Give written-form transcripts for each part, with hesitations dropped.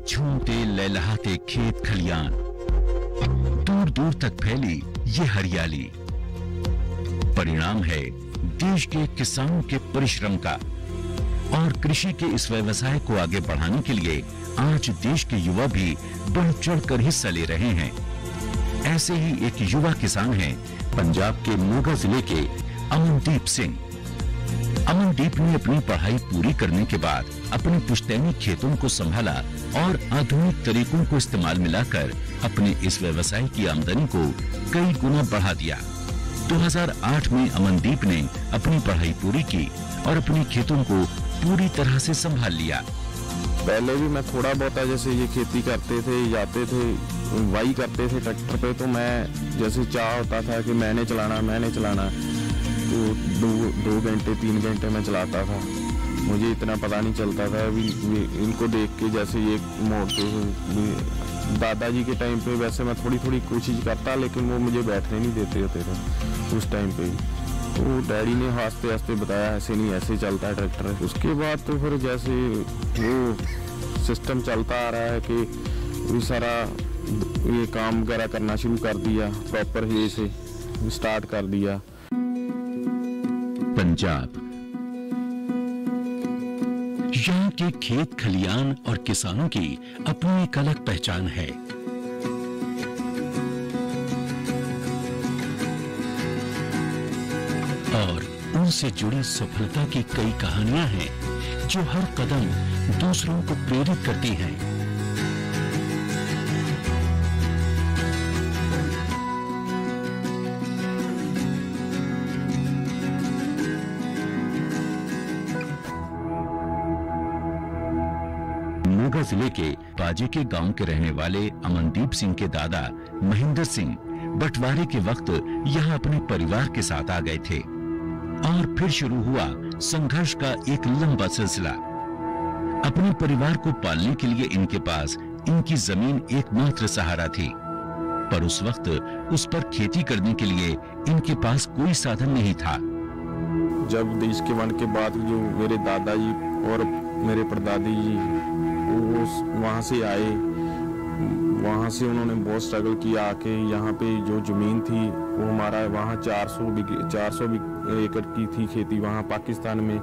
झूमते लहलहाते खेत खलियान, दूर दूर तक फैली ये हरियाली परिणाम है देश के किसानों के परिश्रम का। और कृषि के इस व्यवसाय को आगे बढ़ाने के लिए आज देश के युवा भी बढ़ चढ़कर हिस्सा ले रहे हैं। ऐसे ही एक युवा किसान हैं पंजाब के मोगा जिले के अमनदीप सिंह। अमनदीप ने अपनी पढ़ाई पूरी करने के बाद अपने पुश्तैनी खेतों को संभाला और आधुनिक तरीकों को इस्तेमाल मिलाकर अपने इस व्यवसाय की आमदनी को कई गुना बढ़ा दिया। 2008 में अमनदीप ने अपनी पढ़ाई पूरी की और अपने खेतों को पूरी तरह से संभाल लिया। पहले भी मैं थोड़ा बहुत जैसे ये खेती करते थे, जाते थे, वाई करते थे ट्रैक्टर पे, तो मैं जैसे चाह होता था कि मैंने चलाना, तो 2 घंटे 3 घंटे में चलाता था। मुझे इतना पता नहीं चलता था। अभी इनको देख के जैसे ये मोड़ते हुए दादाजी के टाइम पे वैसे मैं थोड़ी कोशिश करता, लेकिन वो मुझे बैठने नहीं देते होते थे उस टाइम पे। तो डैडी ने हंसते हंसते बताया ऐसे नहीं, ऐसे चलता है ट्रैक्टर। उसके बाद तो फिर जैसे वो सिस्टम चलता आ रहा है कि ये सारा ये काम वगैरह करना शुरू कर दिया, प्रॉपर वे से स्टार्ट कर दिया। पंजाब, यहाँ के खेत खलियान और किसानों की अपनी एक अलग पहचान है। और उनसे जुड़ी सफलता की कई कहानियां हैं जो हर कदम दूसरों को प्रेरित करती हैं। मोगा जिले के पाजे के गांव के रहने वाले अमनदीप सिंह के दादा महेंद्र सिंह बंटवारे के वक्त यहां अपने परिवार के साथ आ गए थे और फिर शुरू हुआ संघर्ष का एक लंबा सिलसिला। अपने परिवार को पालने के लिए इनके पास इनकी जमीन एकमात्र सहारा थी, पर उस वक्त उस पर खेती करने के लिए इनके पास कोई साधन नहीं था। जब देश के वंड के बाद जो मेरे दादाजी और मेरे परदादी जी वो वहाँ से आए, वहाँ से उन्होंने बहुत स्ट्रगल किया। आके यहाँ पे जो जमीन थी वो हमारा वहाँ 400 एकड़ की थी खेती वहाँ पाकिस्तान में।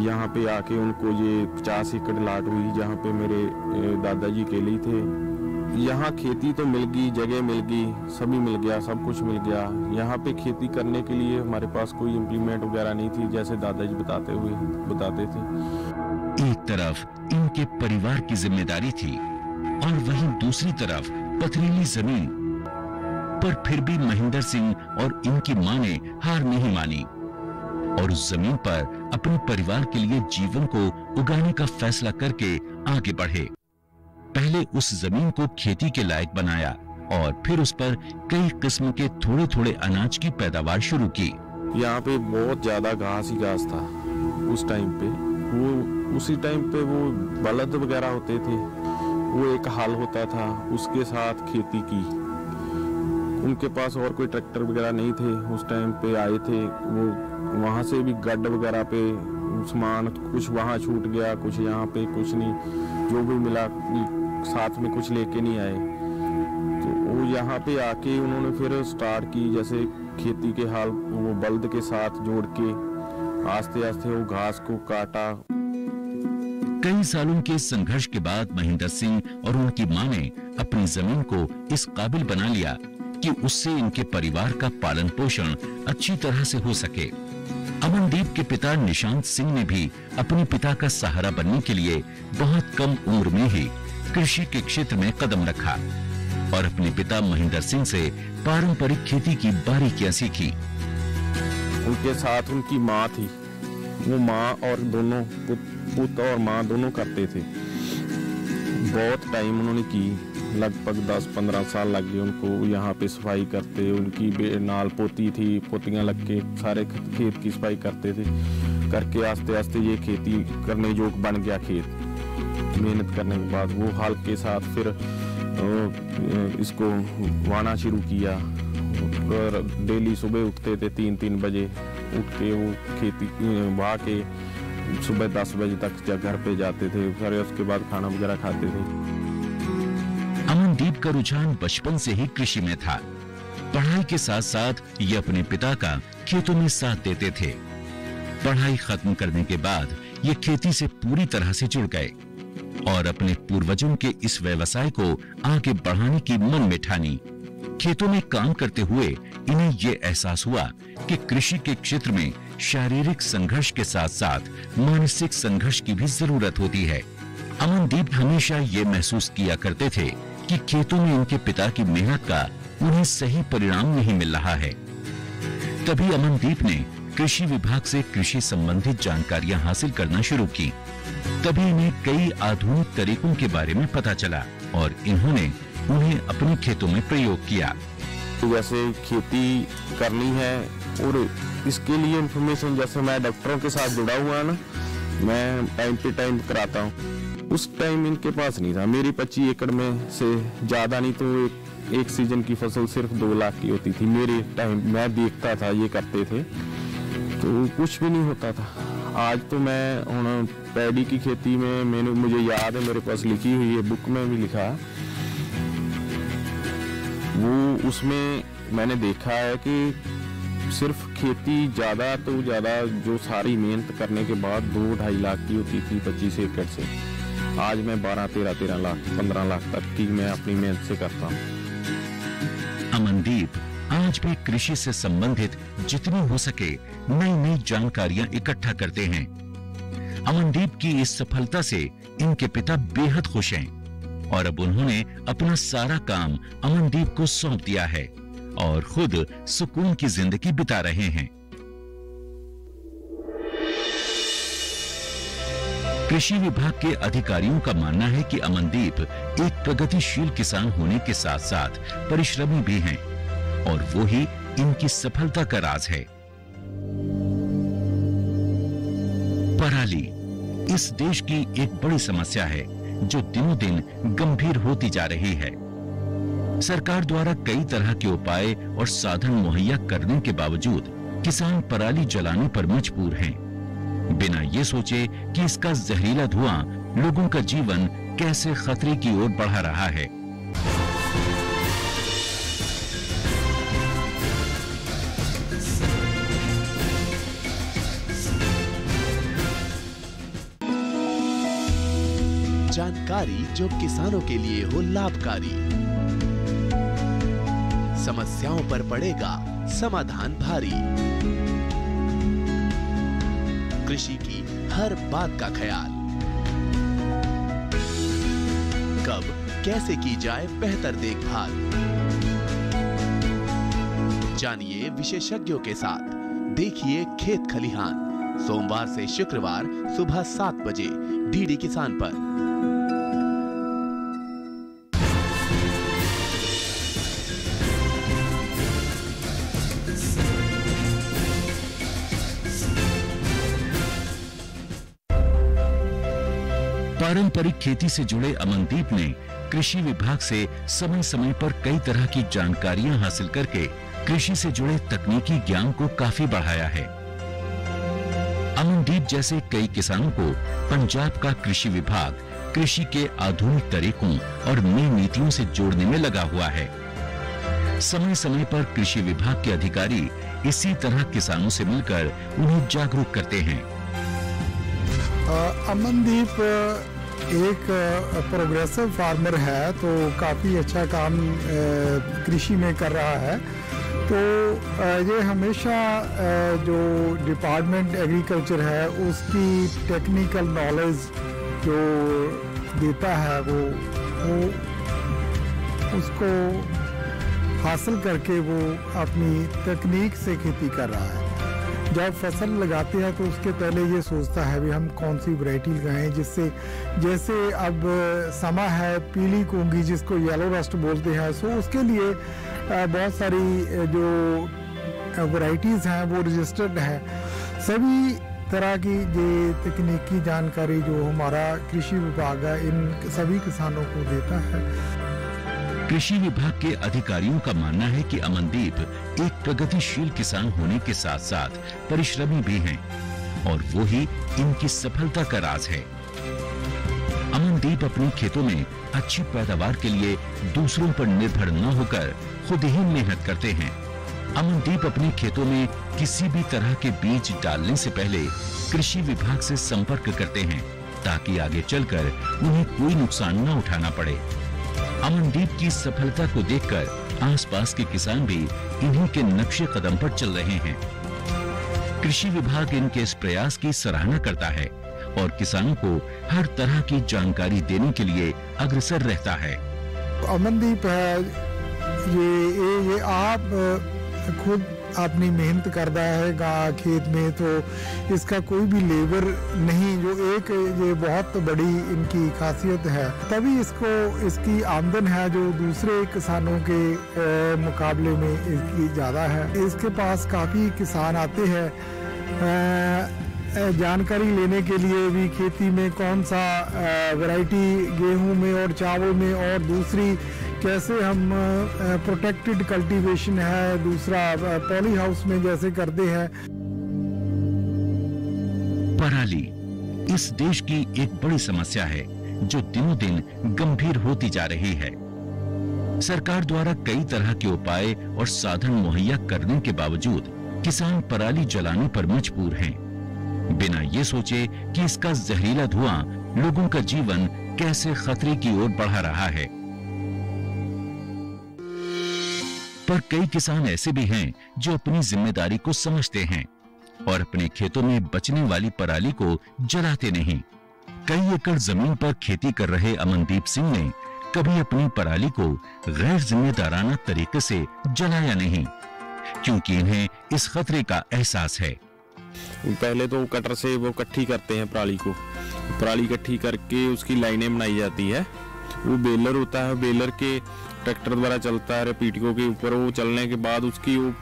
यहाँ पे आके उनको ये 50 एकड़ लाट हुई जहाँ पे मेरे दादाजी अकेले थे। यहाँ खेती तो मिल गई, जगह मिल गई, सभी मिल गया, सब कुछ मिल गया। यहाँ पे खेती करने के लिए हमारे पास कोई इम्प्लीमेंट वगैरह नहीं थी, जैसे दादाजी बताते थे। एक तरफ इनके परिवार की जिम्मेदारी थी और वहीं दूसरी तरफ पथरीली जमीन। पर फिर भी महेंद्र सिंह और इनकी मां ने हार नहीं मानी और उस जमीन पर अपने परिवार के लिए जीवन को उगाने का फैसला करके आगे बढ़े। पहले उस जमीन को खेती के लायक बनाया और फिर उस पर कई किस्म के थोड़े थोड़े अनाज की पैदावार शुरू की। यहाँ पे बहुत ज्यादा घास ही घास था उस टाइम पे। उसी टाइम पे वो बलद वगैरह होते थे, वो एक हल होता था, उसके साथ खेती की। उनके पास और कोई ट्रैक्टर वगैरह नहीं थे उस टाइम पे। आए थे वो वहाँ से भी गड्ढ वगैरह पे सामान कुछ वहाँ छूट गया, कुछ यहाँ पे, कुछ नहीं, जो भी मिला साथ में कुछ लेके नहीं आए। तो वो यहाँ पे आके उन्होंने फिर स्टार्ट की जैसे खेती के हाल, वो बल्द के साथ जोड़ के आस्ते आस्ते वो घास को काटा। कई सालों के संघर्ष के बाद महेंद्र सिंह और उनकी मां ने अपनी जमीन को इस काबिल बना लिया कि उससे इनके परिवार का पालन पोषण अच्छी तरह से हो सके। अमनदीप के पिता निशांत सिंह ने भी अपने पिता का सहारा बनने के लिए बहुत कम उम्र में ही कृषि के क्षेत्र में कदम रखा और अपने पिता महेंद्र सिंह से पारंपरिक खेती की बारीकियां सीखी। उनके साथ उनकी माँ थी, वो माँ और दोनों पुत्र और माँ दोनों करते थे। बहुत टाइम उन्होंने की, लगभग 10-15 साल लग गए उनको यहाँ पे सफाई करते। उनकी नाल पोती थी, पोतियाँ लग के सारे खेत की सफाई करते थे। करके आस्ते आस्ते ये खेती करने योग्य बन गया खेत। मेहनत करने के बाद वो हल के साथ फिर इसको वाना शुरू किया। और डेली सुबह उठते थे 3-3 बजे, उठ के वो खेती वाह के सुबह 10 बजे तक घर पे जाते थे। फिर उसके बाद खाना वगैरह खाते थे। अमनदीप का रुझान बचपन से ही कृषि में था। पढ़ाई के साथ साथ ये अपने पिता का खेतों में साथ देते थे। पढ़ाई खत्म करने के बाद ये खेती से पूरी तरह से जुड़ गए और अपने पूर्वजों के इस व्यवसाय को आगे बढ़ाने की मन में ठानी। खेतों में काम करते हुए इन्हें यह एहसास हुआ कि कृषि के क्षेत्र में शारीरिक संघर्ष के साथ साथ मानसिक संघर्ष की भी जरूरत होती है। अमनदीप हमेशा ये महसूस किया करते थे कि खेतों में उनके पिता की मेहनत का उन्हें सही परिणाम नहीं मिल रहा है। तभी अमनदीप ने कृषि विभाग से कृषि संबंधित जानकारियां हासिल करना शुरू की। तभी इन्हें कई आधुनिक तरीकों के बारे में पता चला और इन्होंने उन्हें अपने खेतों में प्रयोग किया। जैसे खेती करनी है और इसके लिए इंफॉर्मेशन, जैसे मैं डॉक्टरों के साथ जुड़ा हुआ ना, मैं टाइम पे टाइम कराता हूँ। उस टाइम इनके पास नहीं था। मेरी 25 एकड़ में से ज़्यादा नहीं तो एक सीजन की फसल सिर्फ 2 लाख की होती थी। मेरे टाइम मैं देखता था ये करते थे तो कुछ भी नहीं होता था। आज तो मैं पैडी की खेती में मुझे याद है, मेरे पास लिखी हुई है, बुक में भी लिखा, वो उसमें मैंने देखा है कि सिर्फ खेती ज़्यादा तो ज़्यादा जो सारी मेहनत करने के बाद 2-2.5 लाख की होती थी 25 एकड़ से। आज मैं 12-13 लाख 15 लाख तक की मैं अपनी मेहनत से करता हूँ। अमनदीप आज भी कृषि से संबंधित जितनी हो सके नई नई जानकारियां इकट्ठा करते हैं। अमनदीप की इस सफलता से इनके पिता बेहद खुश हैं और अब उन्होंने अपना सारा काम अमनदीप को सौंप दिया है और खुद सुकून की जिंदगी बिता रहे हैं। कृषि विभाग के अधिकारियों का मानना है कि अमनदीप एक प्रगतिशील किसान होने के साथ साथ परिश्रमी भी हैं और वो ही इनकी सफलता का राज है। पराली इस देश की एक बड़ी समस्या है जो दिनों दिन गंभीर होती जा रही है। सरकार द्वारा कई तरह के उपाय और साधन मुहैया करने के बावजूद किसान पराली जलाने पर मजबूर हैं, बिना ये सोचे कि इसका जहरीला धुआं लोगों का जीवन कैसे खतरे की ओर बढ़ा रहा है। जानकारी जो किसानों के लिए हो लाभकारी, समस्याओं पर पड़ेगा समाधान भारी, कृषि की हर बात का ख्याल, कब कैसे की जाए बेहतर देखभाल। जानिए विशेषज्ञों के साथ, देखिए खेत खलिहान, सोमवार से शुक्रवार सुबह 7 बजे डीडी किसान पर। पारंपरिक खेती से जुड़े अमनदीप ने कृषि विभाग से समय समय पर कई तरह की जानकारियां हासिल करके कृषि से जुड़े तकनीकी ज्ञान को काफी बढ़ाया है। अमनदीप जैसे कई किसानों को पंजाब का कृषि विभाग कृषि के आधुनिक तरीकों और नई नीतियों से जोड़ने में लगा हुआ है। समय समय पर कृषि विभाग के अधिकारी इसी तरह किसानों से मिलकर उन्हें जागरूक करते हैं। अमनदीप एक प्रोग्रेसिव फार्मर है, तो काफ़ी अच्छा काम कृषि में कर रहा है। तो ये हमेशा जो डिपार्टमेंट एग्रीकल्चर है उसकी टेक्निकल नॉलेज जो देता है वो उसको हासिल करके वो अपनी तकनीक से खेती कर रहा है। जब फसल लगाते हैं तो उसके पहले ये सोचता है भी हम कौन सी वैरायटी लगाएं, जिससे जैसे अब समा है पीली कूंगी जिसको येलो रस्ट बोलते हैं, सो उसके लिए बहुत सारी जो वैरायटीज़ हैं वो रजिस्टर्ड है। सभी तरह की ये तकनीकी जानकारी जो हमारा कृषि विभाग है इन सभी किसानों को देता है। कृषि विभाग के अधिकारियों का मानना है कि अमनदीप एक प्रगतिशील किसान होने के साथ साथ परिश्रमी भी हैं और वो ही इनकी सफलता का राज है। अमनदीप अपने खेतों में अच्छी पैदावार के लिए दूसरों पर निर्भर न होकर खुद ही मेहनत करते हैं। अमनदीप अपने खेतों में किसी भी तरह के बीज डालने से पहले कृषि विभाग से संपर्क करते हैं ताकि आगे चलकर उन्हें कोई नुकसान न उठाना पड़े। अमनदीप की सफलता को देखकर आसपास के किसान भी इन्हीं के नक्शे कदम पर चल रहे हैं। कृषि विभाग इनके इस प्रयास की सराहना करता है और किसानों को हर तरह की जानकारी देने के लिए अग्रसर रहता है। अमनदीप है ये आप खुद अपनी मेहनत करता है खेत में, तो इसका कोई भी लेबर नहीं, जो एक ये बहुत बड़ी इनकी खासियत है। तभी इसकी आमदन है जो दूसरे किसानों के मुकाबले में इसकी ज़्यादा है। इसके पास काफ़ी किसान आते हैं जानकारी लेने के लिए भी, खेती में कौन सा वैरायटी गेहूं में और चावल में, और दूसरी कैसे हम प्रोटेक्टेड कल्टीवेशन है, दूसरा पॉली हाउस में जैसे करते हैं। पराली इस देश की एक बड़ी समस्या है जो दिनों दिन गंभीर होती जा रही है। सरकार द्वारा कई तरह के उपाय और साधन मुहैया करने के बावजूद किसान पराली जलाने पर मजबूर हैं, बिना ये सोचे कि इसका जहरीला धुआं लोगों का जीवन कैसे खतरे की ओर बढ़ा रहा है। पर कई किसान ऐसे भी हैं जो अपनी जिम्मेदारी को समझते हैं और अपने खेतों में बचने वाली पराली को जलाते नहीं। कई एकड़ जमीन पर खेती कर रहे अमनदीप सिंह ने कभी अपनी पराली को गैर जिम्मेदाराना तरीके से जलाया नहीं, क्योंकि इन्हें इस खतरे का एहसास है। पहले तो कटर से वो इकट्ठी करते हैं पराली इकट्ठी करके उसकी लाइनें बनाई जाती है। वो बेलर होता है, बेलर के ट्रैक्टर द्वारा चलता है, पीटीओ के ऊपर वो चलने के बाद उसकी वो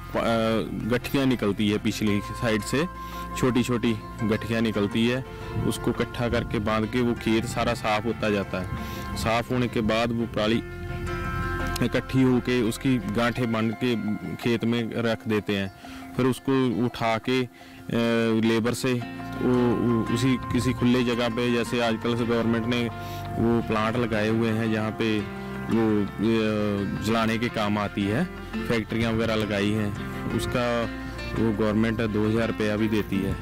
गठियाँ निकलती है, पिछली साइड से छोटी छोटी गठियाँ निकलती है। उसको इकट्ठा करके बांध के वो खेत सारा साफ होता जाता है। साफ होने के बाद वो पराली इकट्ठी होके उसकी गांठें बांध के खेत में रख देते हैं। फिर उसको उठा के लेबर से उसी किसी खुले जगह पे, जैसे आजकल से गवर्नमेंट ने वो प्लांट लगाए हुए हैं जहाँ पे वो जलाने के काम आती है, फैक्ट्रियाँ वगैरह लगाई हैं, उसका वो गवर्नमेंट 2000 रुपया भी देती है।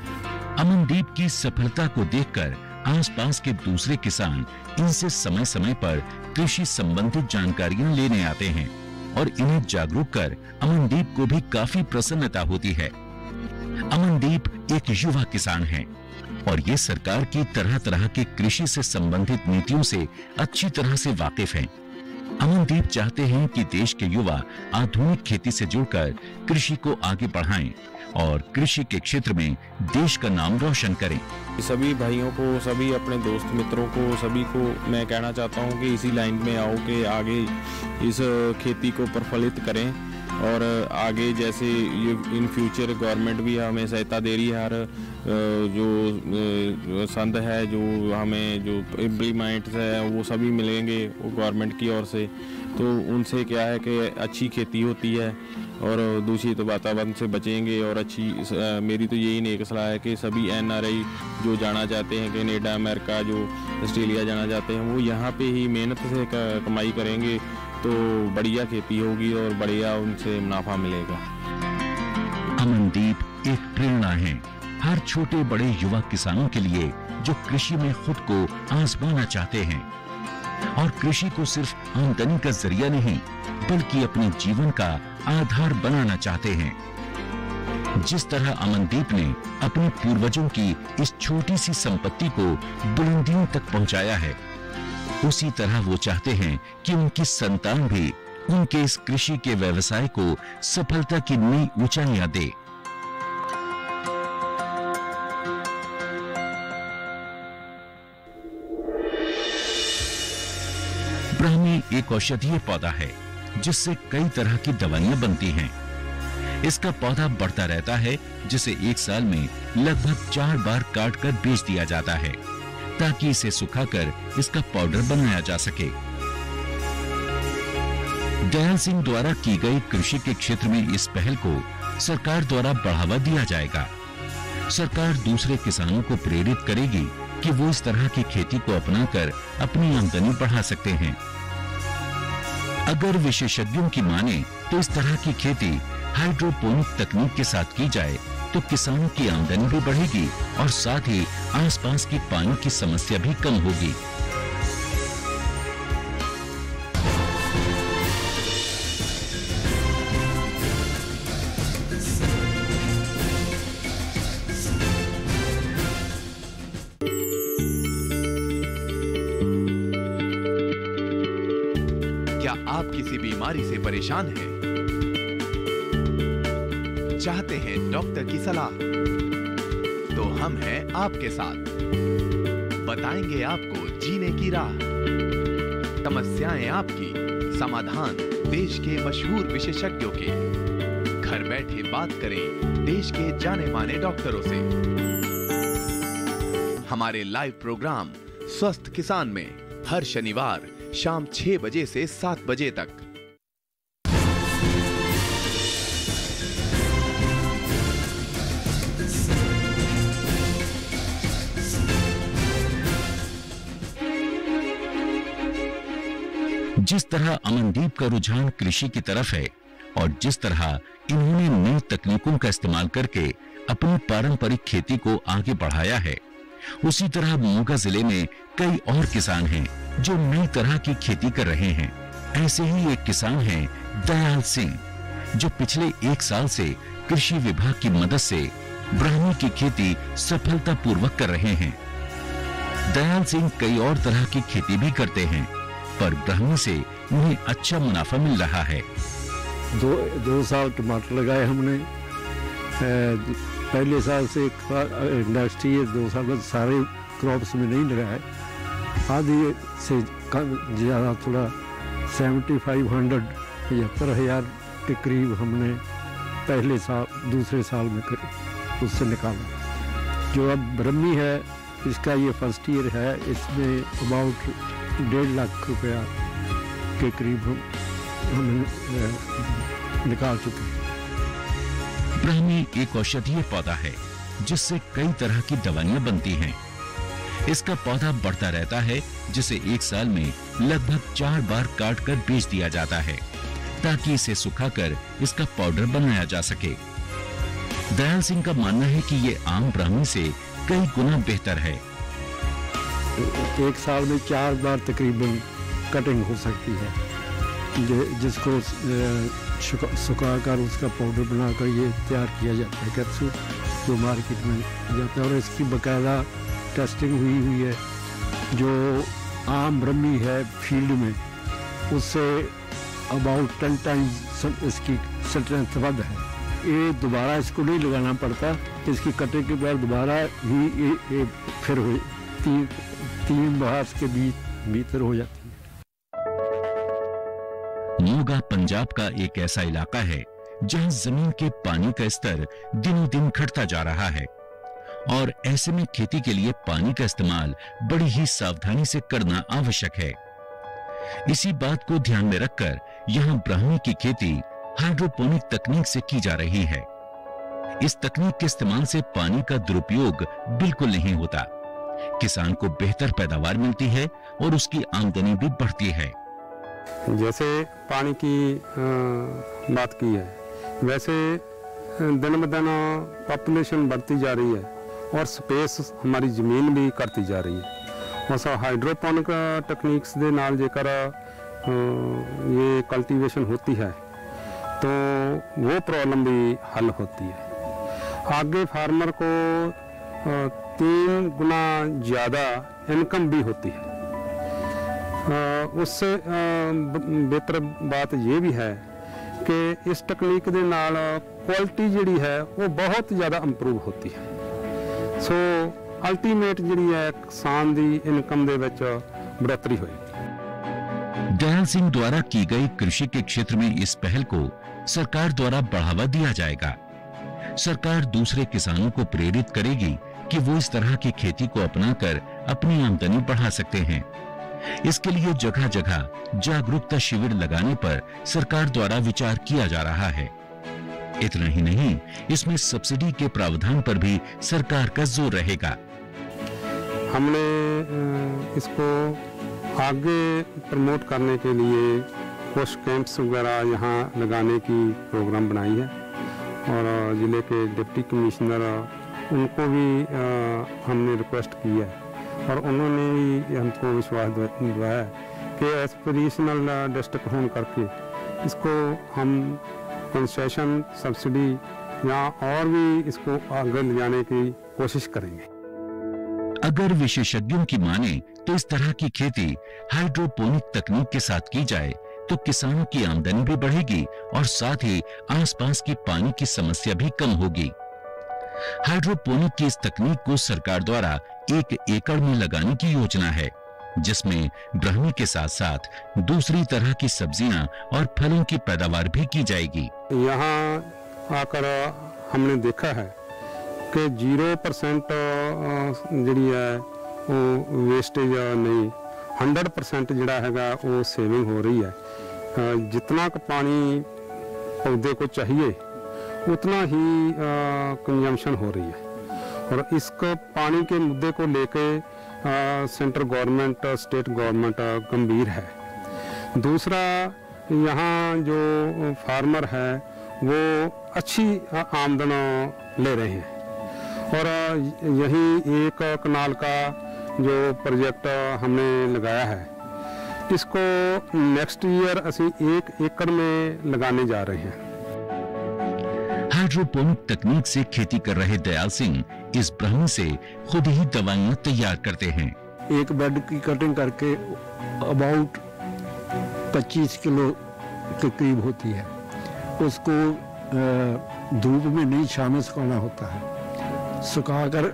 अमनदीप की सफलता को देखकर आसपास के दूसरे किसान इनसे समय समय पर कृषि संबंधित जानकारियां लेने आते हैं और इन्हें जागरूक कर अमनदीप को भी काफी प्रसन्नता होती है। अमनदीप एक युवा किसान है और ये सरकार की तरह तरह के कृषि से संबंधित नीतियों से अच्छी तरह से वाकिफ हैं। अमनदीप चाहते हैं कि देश के युवा आधुनिक खेती से जुड़कर कृषि को आगे बढ़ाएं और कृषि के क्षेत्र में देश का नाम रोशन करें। सभी भाइयों को, सभी अपने दोस्त मित्रों को, सभी को मैं कहना चाहता हूं कि इसी लाइन में आओ कि आगे इस खेती को प्रफुल्लित करें और आगे जैसे इन फ्यूचर गवर्नमेंट भी हमें सहायता दे रही है। हर जो संद है, जो हमें जो इम्प्लीमेंट्स है वो सभी मिलेंगे वो गवर्नमेंट की ओर से, तो उनसे क्या है कि अच्छी खेती होती है और दूषित वातावरण से बचेंगे। और अच्छी मेरी तो यही नेक सलाह है कि सभी NRI जो जाना चाहते हैं, कनाडा, अमेरिका, जो ऑस्ट्रेलिया जाना चाहते हैं, वो यहाँ पे ही मेहनत से कमाई करेंगे तो बढ़िया खेती होगी और बढ़िया उनसे मुनाफा मिलेगा। अमनदीप एक प्रेरणा है हर छोटे बड़े युवा किसानों के लिए जो कृषि में खुद को आजमाना चाहते हैं और कृषि को सिर्फ आमदनी का जरिया नहीं बल्कि अपने जीवन का आधार बनाना चाहते हैं। जिस तरह अमनदीप ने अपने पूर्वजों की इस छोटी सी संपत्ति को बुलंदियों तक पहुंचाया है, उसी तरह वो चाहते हैं कि उनकी संतान भी उनके इस कृषि के व्यवसाय को सफलता की नई ऊंचाइयां दे। ब्राह्मी एक औषधीय पौधा है जिससे कई तरह की दवाइयां बनती हैं। इसका पौधा बढ़ता रहता है जिसे एक साल में लगभग 4 बार काट कर बेच दिया जाता है ताकि इसे सुखाकर इसका पाउडर बनाया जा सके। दयाल सिंह द्वारा की गई कृषि के क्षेत्र में इस पहल को सरकार द्वारा बढ़ावा दिया जाएगा। सरकार दूसरे किसानों को प्रेरित करेगी कि वो इस तरह की खेती को अपनाकर अपनी आमदनी बढ़ा सकते हैं। अगर विशेषज्ञों की माने तो इस तरह की खेती हाइड्रोपोनिक तकनीक के साथ की जाए तो किसानों की आमदनी भी बढ़ेगी और साथ ही आसपास की पानी की समस्या भी कम होगी। क्या आप किसी बीमारी से परेशान हैं? चाहते हैं डॉक्टर की सलाह? तो हम हैं आपके साथ। बताएंगे आपको जीने की राह। समस्याएं आपकी, समाधान देश के मशहूर विशेषज्ञों के। घर बैठे बात करें देश के जाने माने डॉक्टरों से। हमारे लाइव प्रोग्राम स्वस्थ किसान में हर शनिवार शाम 6 बजे से 7 बजे तक। जिस तरह अमनदीप का रुझान कृषि की तरफ है और जिस तरह इन्होंने नई तकनीकों का इस्तेमाल करके अपनी पारंपरिक खेती को आगे बढ़ाया है, उसी तरह मोगा जिले में कई और किसान हैं जो नई तरह की खेती कर रहे हैं। ऐसे ही एक किसान हैं दयाल सिंह, जो पिछले 1 साल से कृषि विभाग की मदद से ब्राह्मी की खेती सफलतापूर्वक कर रहे हैं। दयाल सिंह कई और तरह की खेती भी करते हैं, पर ब्राह्मी से उन्हें अच्छा मुनाफा मिल रहा है। 2 साल टमाटर लगाए हमने। पहले साल से नेक्स्ट ईयर 2 साल में सारे क्रॉप्स में नहीं लगाए, आधी से ज़्यादा थोड़ा 7500 के करीब हमने पहले साल दूसरे साल में उससे निकाला। जो अब ब्रह्मी है इसका ये फर्स्ट ईयर है, इसमें अबाउट 1.5 लाख रुपया के करीब हम निकाल चुके हैं। ब्राह्मी एक औषधीय पौधा है जिससे कई तरह की दवाइयां बनती हैं। इसका पौधा बढ़ता रहता है, जिसे 1 साल में लगभग 4 बार काटकर बेच दिया जाता है ताकि इसे सुखाकर इसका पाउडर बनाया जा सके। दयाल सिंह का मानना है कि ये आम ब्राह्मी से कई गुना बेहतर है। 1 साल में 4 बार तकरीबन कटिंग हो सकती है, जिसको सुखाकर उसका पाउडर बनाकर ये तैयार किया जाता है कैप्सूल, जो मार्केट में जाता है। और इसकी बाकायदा टेस्टिंग हुई है। जो आम ब्राह्मी है फील्ड में उससे अबाउट 10 टाइम्स इसकी स्ट्रेंथ बढ़ है। ये दोबारा इसको नहीं लगाना पड़ता, इसकी कटिंग के बाद दोबारा ही ये फिर हो 3 बहार के भीतर हो जाती है। मोगा पंजाब का एक ऐसा इलाका है जहां जमीन के पानी का स्तर दिनों दिन घटता जा रहा है और ऐसे में खेती के लिए पानी का इस्तेमाल बड़ी ही सावधानी से करना आवश्यक है। इसी बात को ध्यान में रखकर यहां ब्राह्मी की खेती हाइड्रोपोनिक तकनीक से की जा रही है। इस तकनीक के इस्तेमाल से पानी का दुरुपयोग बिल्कुल नहीं होता। किसान को बेहतर पैदावार मिलती है और उसकी आमदनी भी बढ़ती है। जैसे पानी की बात की है, वैसे दिन ब दिन पॉपुलेशन बढ़ती जा रही है और स्पेस हमारी ज़मीन भी करती जा रही है। और सब हाइड्रोपोनिक टेक्निक्स दे नाल जेकर ये कल्टीवेशन होती है तो वो प्रॉब्लम भी हल होती है। आगे फार्मर को 3 गुना ज़्यादा इनकम भी होती है। उससे बेहतर बात ये भी है कि इस तकनीक दे नाल क्वालिटी जिहड़ी है वो बहुत ज़्यादा इंप्रूव होती है। सो अल्टीमेट जिहड़ी है किसान दी इनकम दे विच बढ़ोतरी होएगी। दयाल सिंह द्वारा की गई कृषि के क्षेत्र में इस पहल को सरकार द्वारा बढ़ावा दिया जाएगा। सरकार दूसरे किसानों को प्रेरित करेगी कि वो इस तरह की खेती को अपनाकर अपनी आमदनी बढ़ा सकते हैं। इसके लिए जगह जगह जागरूकता शिविर लगाने पर सरकार द्वारा विचार किया जा रहा है। इतना ही नहीं, इसमें सब्सिडी के प्रावधान पर भी सरकार का जोर रहेगा। हमने इसको आगे प्रमोट करने के लिए कुछ कैंप्स वगैरह यहाँ लगाने की प्रोग्राम बनाई है और ज़िले के डिप्टी कमिश्नर उनको भी हमने रिक्वेस्ट की है और उन्होंने भी हमको विश्वास दिलाया कि एस्पिरेशनल डिस्ट्रिक्ट होने करके इसको हम कंसेशन सब्सिडी या और भी इसको आगे ले जाने की कोशिश करेंगे। अगर विशेषज्ञों की माने तो इस तरह की खेती हाइड्रोपोनिक तकनीक के साथ की जाए तो किसानों की आमदनी भी बढ़ेगी और साथ ही आसपास की पानी की समस्या भी कम होगी। हाइड्रोपोनिक की इस तकनीक को सरकार द्वारा 1 एकड़ में लगाने की योजना है, जिसमें ब्राह्मी के साथ साथ दूसरी तरह की सब्जियां और फलों की पैदावार भी की जाएगी। यहाँ आकर हमने देखा है कि 0% जी है वो वेस्टेज नहीं, 100% जड़ा हैगा वो सेविंग हो रही है। जितना का पानी पौधे को चाहिए उतना ही कंजम्पशन हो रही है और इसको पानी के मुद्दे को लेके सेंट्रल गवर्नमेंट स्टेट गवर्नमेंट गंभीर है। दूसरा, यहाँ जो फार्मर है वो अच्छी आमदन ले रहे हैं और यही 1 कनाल का जो प्रोजेक्ट हमने लगाया है इसको नेक्स्ट ईयर ਅਸੀਂ 1 एकड़ में लगाने जा रहे हैं। हाइड्रोपोनिक तकनीक से खेती कर रहे दयाल सिंह इस ब्राह्मी से खुद ही दवाइयां तैयार करते हैं। एक बेड की कटिंग करके अबाउट 25 किलो के करीब होती है। उसको धूप में नहीं, छांव में सुखाना होता है। सुखाकर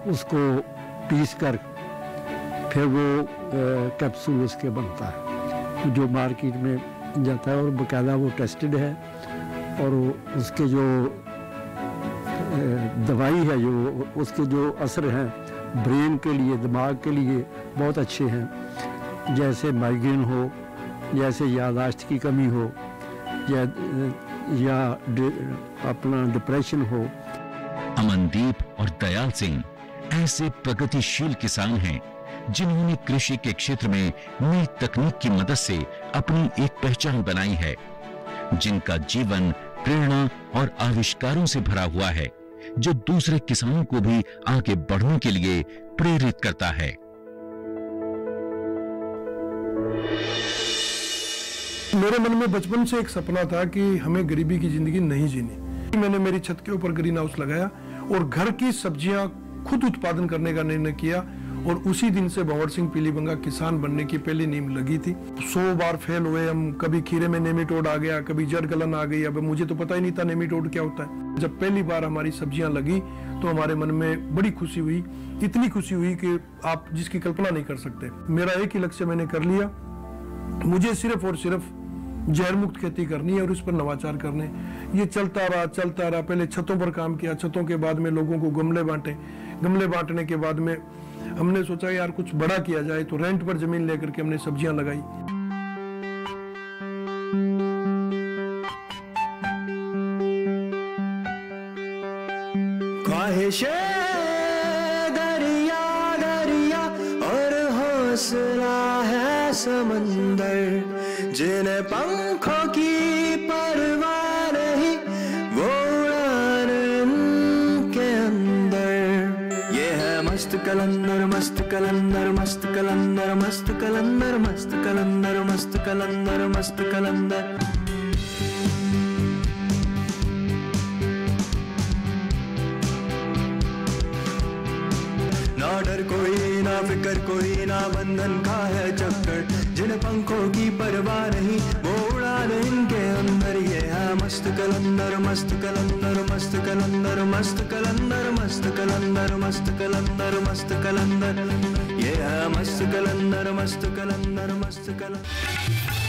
उसको पीस कर फिर वो कैप्सूल उसके बनता है जो मार्केट में जाता है और बाकायदा वो टेस्टेड है और उसके जो दवाई है जो उसके जो असर हैं ब्रेन के लिए, दिमाग के लिए बहुत अच्छे हैं। जैसे माइग्रेन हो, जैसे याददाश्त की कमी हो या अपना डिप्रेशन हो। अमनदीप और दयाल सिंह ऐसे प्रगतिशील किसान हैं जिन्होंने कृषि के क्षेत्र में नई तकनीक की मदद से अपनी एक पहचान बनाई है, जिनका जीवन प्रेरणा और आविष्कारों से भरा हुआ है जो दूसरे किसानों को भी आगे बढ़ने के लिए प्रेरित करता है। मेरे मन में बचपन से एक सपना था कि हमें गरीबी की जिंदगी नहीं जीनी। मैंने मेरी छत के ऊपर ग्रीन हाउस लगाया और घर की सब्जियां खुद उत्पादन करने का निर्णय किया और उसी दिन से भंवर सिंह पीलीबंगा किसान बनने की पहली नींव लगी थी। 100 बार फेल हुए हम, कभी खीरे में नेमेटोड आ गया, कभी जड़ गलन आ गई। अब मुझे तो पता ही नहीं था नेमेटोड क्या होता है। जब पहली बार हमारी सब्जियां लगी तो हमारे मन में बड़ी खुशी हुई, इतनी खुशी हुई कि आप जिसकी कल्पना नहीं कर सकते। मेरा एक ही लक्ष्य मैंने कर लिया, मुझे सिर्फ और सिर्फ जहर मुक्त खेती करनी है और इस पर नवाचार करने। ये चलता रहा। पहले छतों पर काम किया, छतों के बाद में लोगों को गमले बांटे। गमले बांटने के बाद में हमने सोचा यार कुछ बड़ा किया जाए, तो रेंट पर जमीन लेकर के हमने सब्जियां लगाई। ख्वाहिशे दरिया दरिया और हौसला है समंदर, जिन्हें पंखों की परवाह नहीं वो उड़ान इनके अंदर। ये है मस्त कलंदर, मस्त कलंदर, मस्त कलंदर, मस्त कलंदर, मस्त कलंदर, मस्त कलंदर, मस्त कलंदर। ना डर कोई, ना फिक्र कोई, ना बंधन का है चक्कर, जिन पंखों की परवाह नहीं वो उड़ान इनके अंदर। ये है मस्त कलंदर, मस्त कलंदर, मस्त कलंदर, मस्त कलंदर, मस्त कलंदर, मस्त कलंदर, मस्त कलंदर। ये है मस्त कलंदर, मस्त कलंदर, मस्त कलंदर।